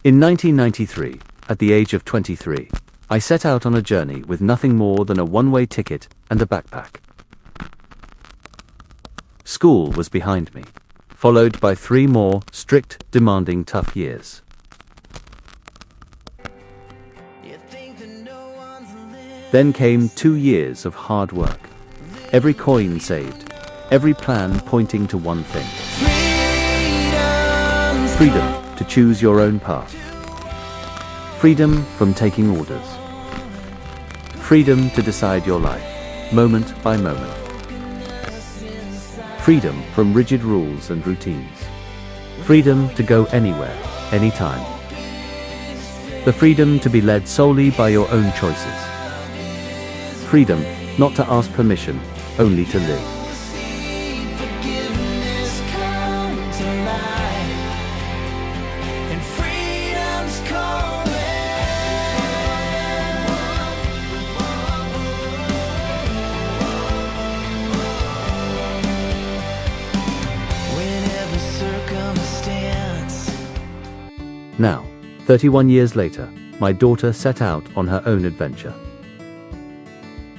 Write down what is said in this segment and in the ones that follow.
In 1993, at the age of 23, I set out on a journey with nothing more than a one-way ticket and a backpack. School was behind me, followed by 3 more strict, demanding, tough years. Then came 2 years of hard work. Every coin saved, every plan pointing to one thing. Freedom to choose your own path. Freedom from taking orders. Freedom to decide your life, moment by moment. Freedom from rigid rules and routines. Freedom to go anywhere, anytime. The freedom to be led solely by your own choices. Freedom not to ask permission, only to live. Now, 31 years later, my daughter set out on her own adventure.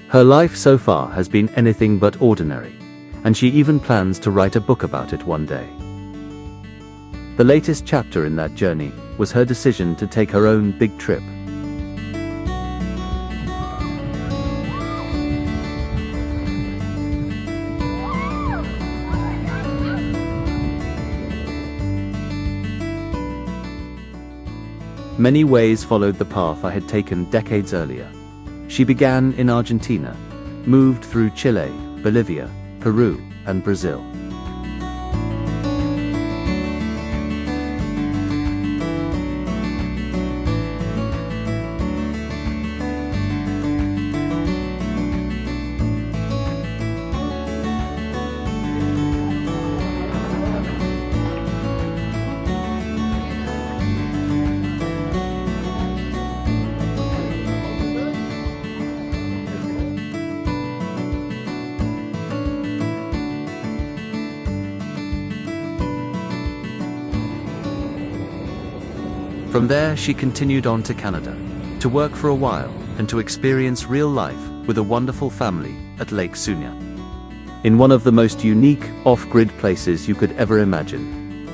Her life so far has been anything but ordinary, and she even plans to write a book about it one day. The latest chapter in that journey was her decision to take her own big trip. Many ways followed the path I had taken decades earlier. She began in Argentina, moved through Chile, Bolivia, Peru, and Brazil. From there, she continued on to Canada, to work for a while and to experience real life with a wonderful family at Lake Sunya, in one of the most unique, off-grid places you could ever imagine.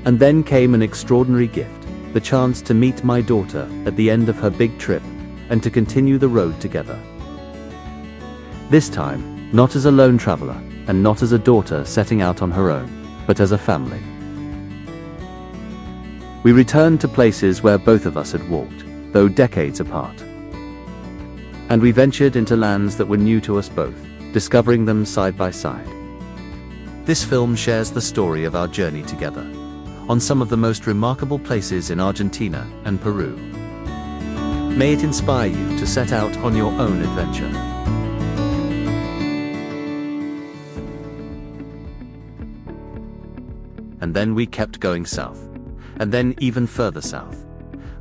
And then came an extraordinary gift, the chance to meet my daughter at the end of her big trip and to continue the road together. This time, not as a lone traveler and not as a daughter setting out on her own, but as a family. We returned to places where both of us had walked, though decades apart. And we ventured into lands that were new to us both, discovering them side by side. This film shares the story of our journey together, on some of the most remarkable places in Argentina and Peru. May it inspire you to set out on your own adventure. And then we kept going south. And then even further south,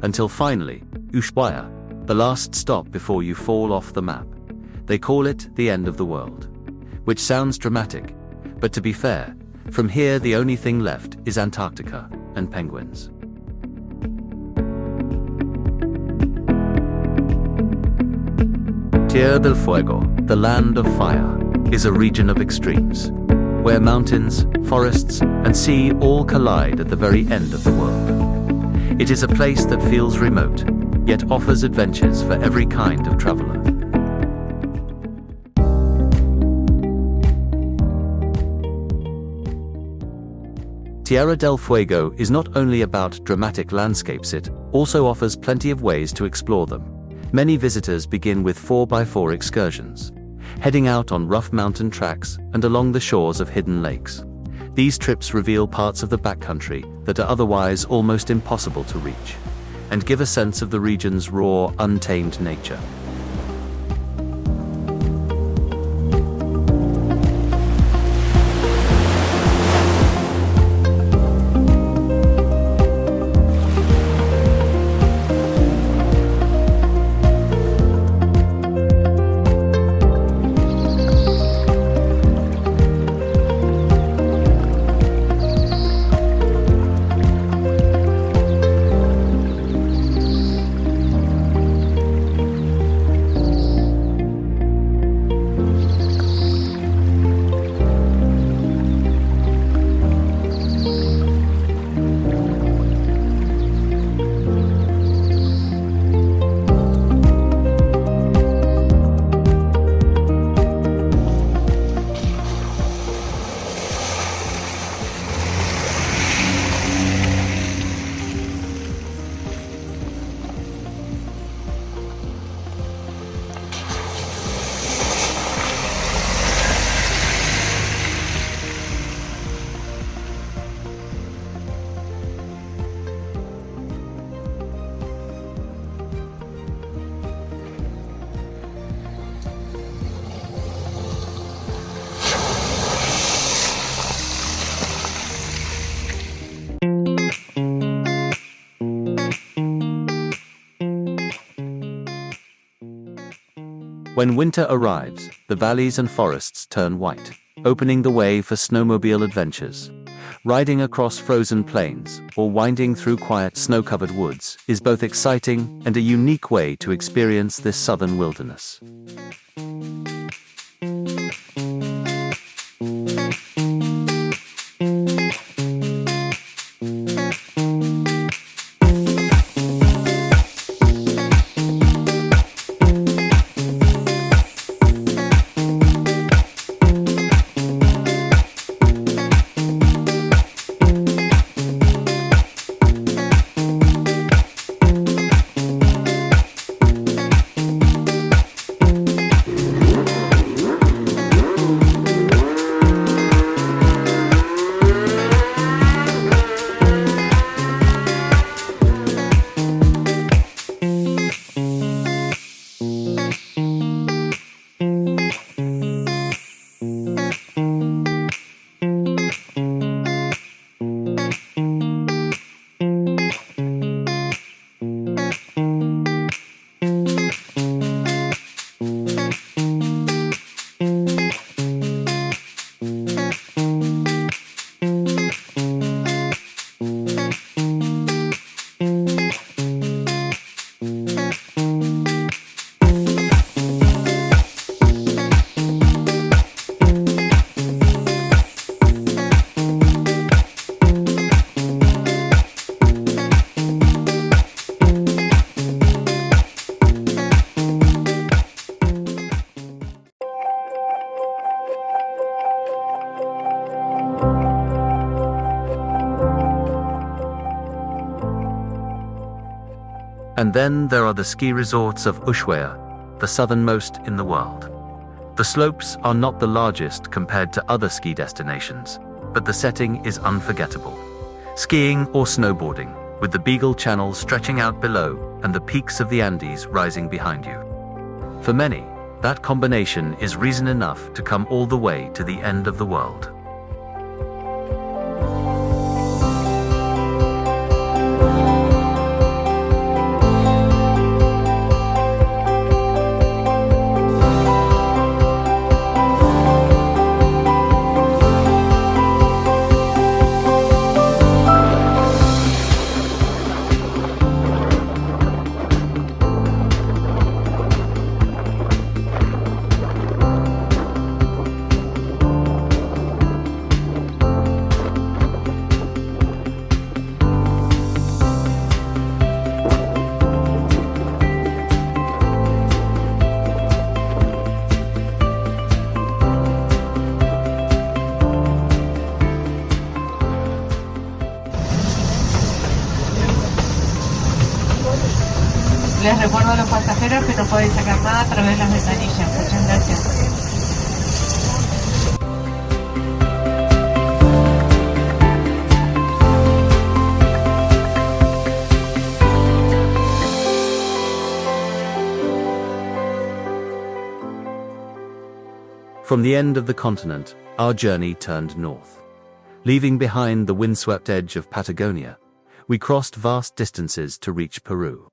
until finally, Ushuaia, the last stop before you fall off the map. They call it the end of the world, which sounds dramatic, but to be fair, from here the only thing left is Antarctica and penguins. Tierra del Fuego, the land of fire, is a region of extremes, where mountains, forests, and sea all collide at the very end of the world. It is a place that feels remote, yet offers adventures for every kind of traveler. Tierra del Fuego is not only about dramatic landscapes, it also offers plenty of ways to explore them. Many visitors begin with 4x4 excursions, heading out on rough mountain tracks and along the shores of hidden lakes. These trips reveal parts of the backcountry that are otherwise almost impossible to reach, and give a sense of the region's raw, untamed nature. When winter arrives, the valleys and forests turn white, opening the way for snowmobile adventures. Riding across frozen plains or winding through quiet snow-covered woods is both exciting and a unique way to experience this southern wilderness. And then there are the ski resorts of Ushuaia, the southernmost in the world. The slopes are not the largest compared to other ski destinations, but the setting is unforgettable. Skiing or snowboarding, with the Beagle Channel stretching out below and the peaks of the Andes rising behind you. For many, that combination is reason enough to come all the way to the end of the world. Les recuerdo a los pasajeros que no podéis sacar nada a través de las ventanillas. Muchas gracias. From the end of the continent, our journey turned north. Leaving behind the windswept edge of Patagonia, we crossed vast distances to reach Peru.